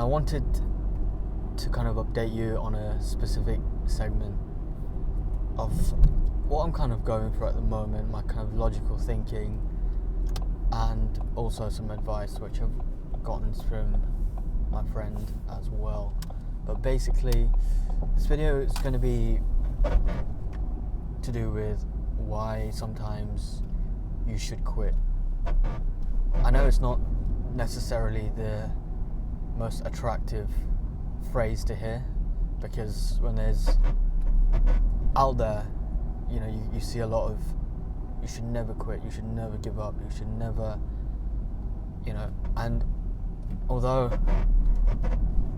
I wanted to kind of update you on a specific segment of what I'm kind of going through at the moment, my kind of logical thinking, and also some advice which I've gotten from my friend as well. But basically, this video is going to be to do with why sometimes you should quit. I know it's not necessarily the most attractive phrase to hear, because when there's out there, you see a lot of you should never quit, you should never give up, you should never, and although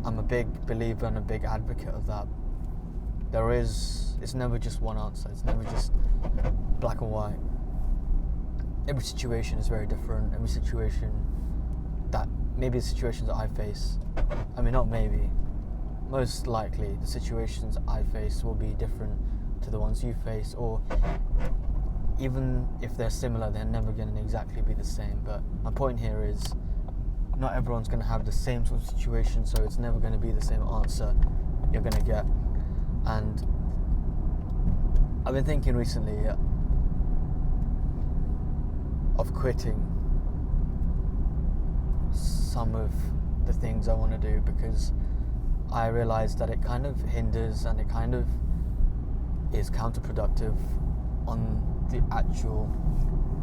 I'm a big believer and a big advocate of that, it's never just one answer, it's never just black and white. Every situation is very different. Every situation maybe the situations that I face, most likely the situations I face will be different to the ones you face, or even if they're similar, they're never going to exactly be the same. But my point here is, not everyone's going to have the same sort of situation, so it's never going to be the same answer you're going to get. And I've been thinking recently of quitting some of the things I want to do, because I realized that it kind of hinders and it kind of is counterproductive on the actual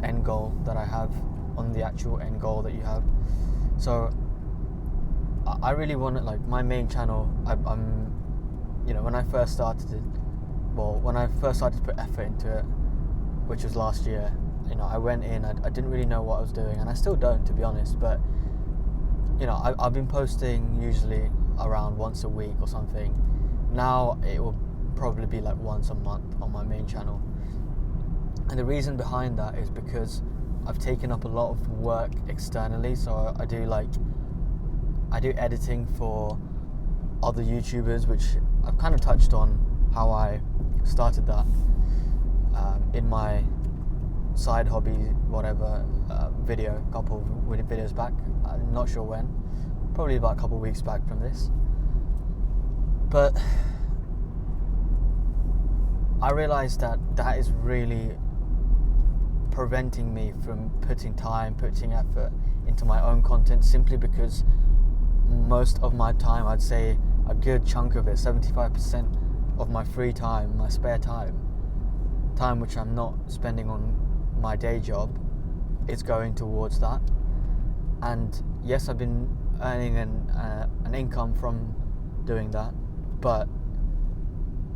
end goal that I have, on the actual end goal that you have. So I really want it, like my main channel, I'm when I first started to put effort into it, which was last year, I went in, I didn't really know what I was doing, and I still don't, to be honest, but I've been posting usually around once a week or something. Now it will probably be like once a month on my main channel. And the reason behind that is because I've taken up a lot of work externally. So I do editing for other YouTubers, which I've kind of touched on how I started that in my side hobby, whatever, video, a couple of videos back. I'm not sure when, probably about a couple of weeks back from this. But I realized that is really preventing me from putting effort into my own content, simply because most of my time, I'd say a good chunk of it, 75% of my free time, my spare time which I'm not spending on my day job, is going towards that. And yes, I've been earning an income from doing that, but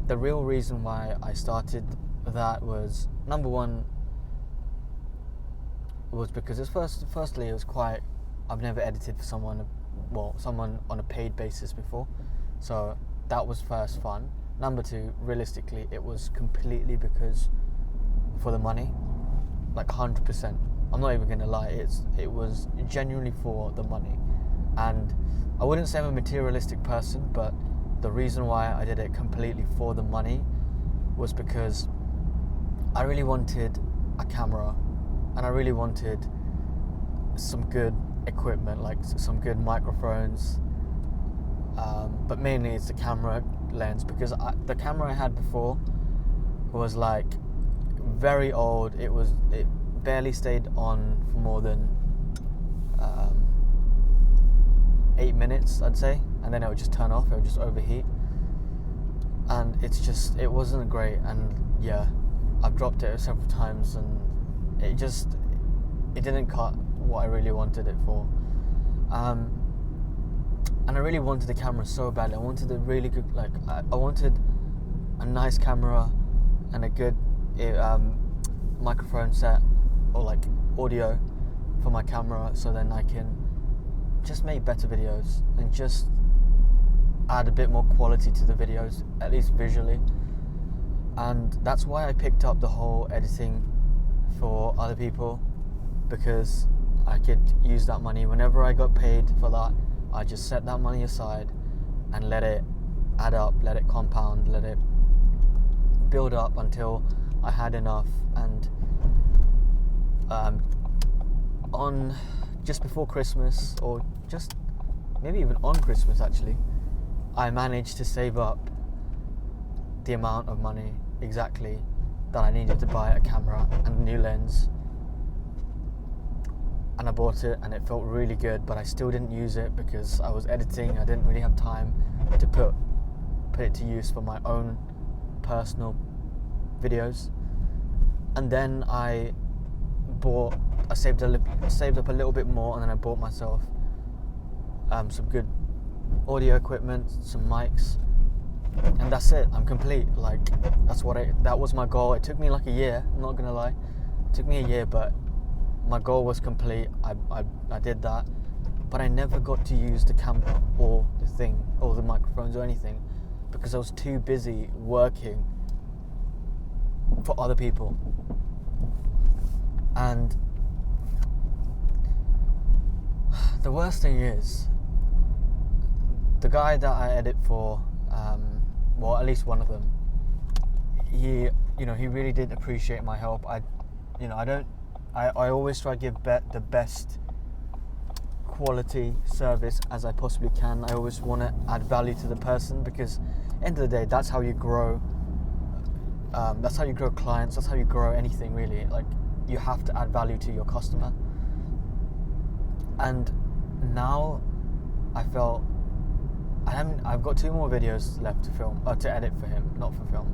the real reason why I started that was, number one, was because firstly it was I've never edited for someone on a paid basis before, so that was first fun. Number two, realistically, it was completely for the money, like 100%. I'm not even gonna lie, it was genuinely for the money. And I wouldn't say I'm a materialistic person, but the reason why I did it completely for the money was because I really wanted a camera, and I really wanted some good equipment, like some good microphones, but mainly it's the camera lens, because the camera I had before was like very old. It barely stayed on for more than 8 minutes, I'd say, and then it would just turn off, it would just overheat, and it wasn't great. And yeah, I've dropped it several times, and it didn't cut what I really wanted it for. And I really wanted the camera so badly. I wanted a really good, I wanted a nice camera and a good microphone set, or like audio for my camera, so then I can just make better videos and just add a bit more quality to the videos, at least visually. And that's why I picked up the whole editing for other people, because I could use that money whenever I got paid for that. I just set that money aside and let it add up, let it compound, let it build up until I had enough. And on just before Christmas, or just maybe even on Christmas actually, I managed to save up the amount of money exactly that I needed to buy a camera and a new lens, and I bought it and it felt really good, but I still didn't use it because I was editing. I didn't really have time to put it to use for my own personal videos. And then I saved up a little bit more, and then I bought myself some good audio equipment, some mics, and that's it. I'm complete. Like, that was my goal. It took me like a year, I'm not gonna lie. It took me a year, but my goal was complete. I did that, but I never got to use the camera or the thing or the microphones or anything because I was too busy working for other people. And the worst thing is, the guy that I edit for, well, at least one of them, he really did appreciate my help. I always try to give the best quality service as I possibly can. I always want to add value to the person, because end of the day, that's how you grow. That's how you grow clients. That's how you grow anything, really. Like, you have to add value to your customer. And now I felt I've got 2 more videos left to film, to edit for him, not for film,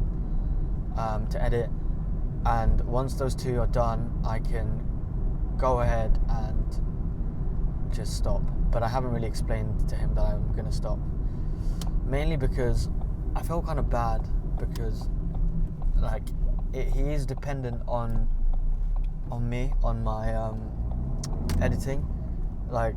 to edit. And once those 2 are done, I can go ahead and just stop. But I haven't really explained to him that I'm going to stop, mainly because I felt kind of bad, because like he is dependent on me, on my editing. Like,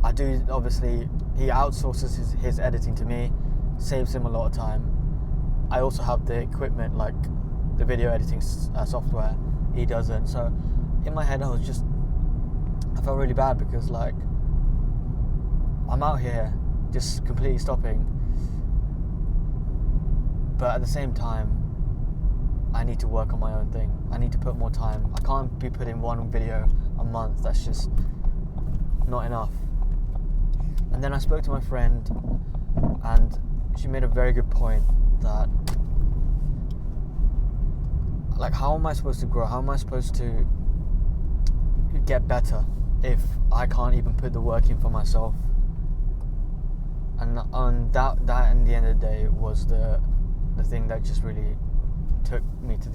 I do, obviously he outsources his editing to me, saves him a lot of time. I also have the equipment, like the video editing software. He doesn't. So in my head I felt really bad, because like, I'm out here just completely stopping, but at the same time I need to work on my own thing. I need to put more time. I can't be putting 1 video a month. That's just not enough. And then I spoke to my friend, and she made a very good point that, like, how am I supposed to grow? How am I supposed to get better if I can't even put the work in for myself? And that in the end of the day was the thing that just really took me to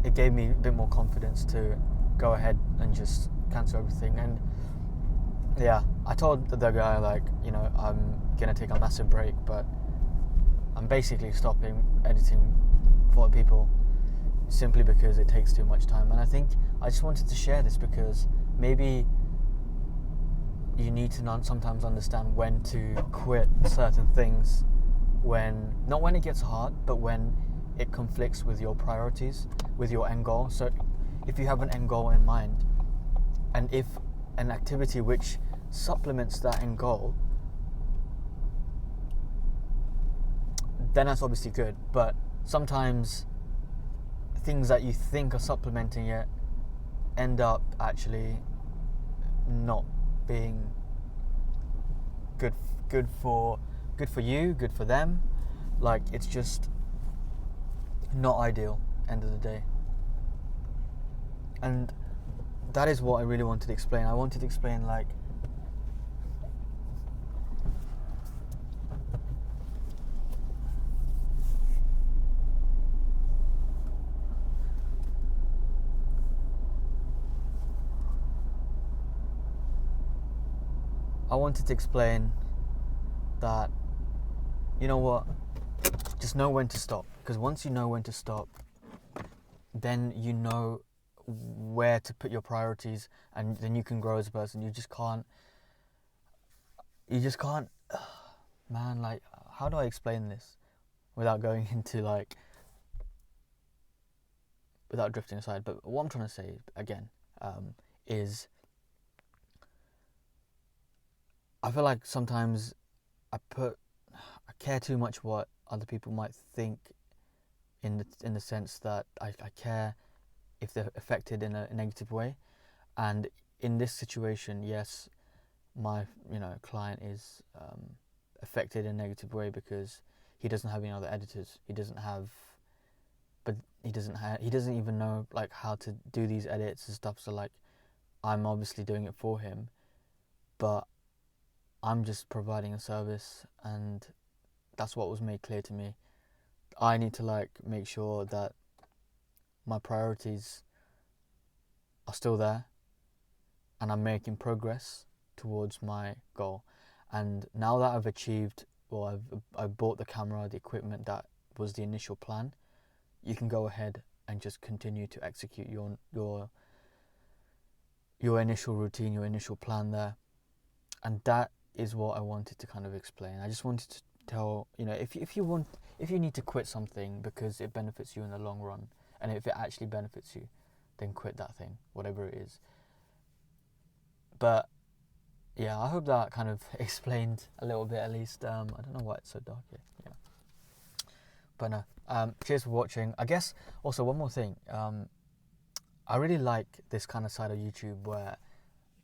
it gave me a bit more confidence to go ahead and just cancel everything. And yeah, I told the guy, like, I'm gonna take a massive break, but I'm basically stopping editing for people simply because it takes too much time. And I think I just wanted to share this because maybe you need to sometimes understand when to quit certain things, not when it gets hard, but when it conflicts with your priorities, with your end goal. So if you have an end goal in mind, and if an activity which supplements that end goal, then that's obviously good. But sometimes things that you think are supplementing it end up actually not being good for you, good for them. Like, it's just not ideal, end of the day. And that is what I really wanted to explain. I wanted to explain, like, that, you know what, just know when to stop. Because once you know when to stop, then you know where to put your priorities, and then you can grow as a person. You just can't, man, like, how do I explain this without going into, like, without drifting aside? But what I'm trying to say, again, is I feel like sometimes I care too much what other people might think, in the sense that I care if they're affected in a negative way. And in this situation, yes, my client is affected in a negative way because he doesn't have any other editors. He doesn't even know like how to do these edits and stuff. So like, I'm obviously doing it for him, but I'm just providing a service, and that's what was made clear to me. I need to like make sure that my priorities are still there and I'm making progress towards my goal. And now that I've achieved, well, I've bought the camera, the equipment that was the initial plan, you can go ahead and just continue to execute your initial routine, your initial plan there. And that is what I wanted to kind of explain. I just wanted to tell, if you need to quit something because it benefits you in the long run, and if it actually benefits you, then quit that thing, whatever it is. But yeah, I hope that kind of explained a little bit at least. I don't know why it's so dark here. Yeah. But no, cheers for watching. I guess also one more thing. I really like this kind of side of YouTube where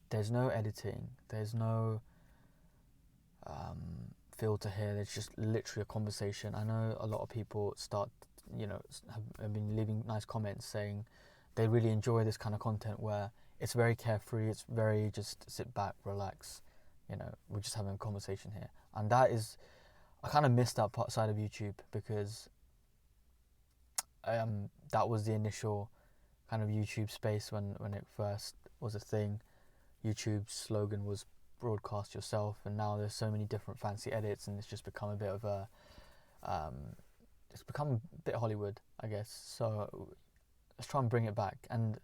there's no editing, there's no filter here. There's just literally a conversation. I know a lot of people have been leaving nice comments saying they really enjoy this kind of content where it's very carefree, it's very just sit back, relax, we're just having a conversation here. And that is, I kind of missed that side of YouTube because that was the initial kind of YouTube space when it first was a thing. YouTube's slogan was broadcast yourself, and now there's so many different fancy edits, and it's just become a bit of a it's become a bit Hollywood, I guess. So let's try and bring it back. And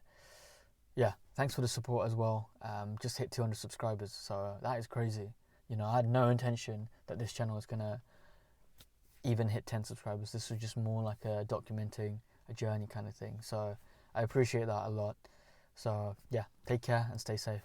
yeah, thanks for the support as well. Just hit 200 subscribers, so that is crazy. I had no intention that this channel was gonna even hit 10 subscribers. This was just more like a documenting a journey kind of thing. So I appreciate that a lot. So yeah, take care and stay safe.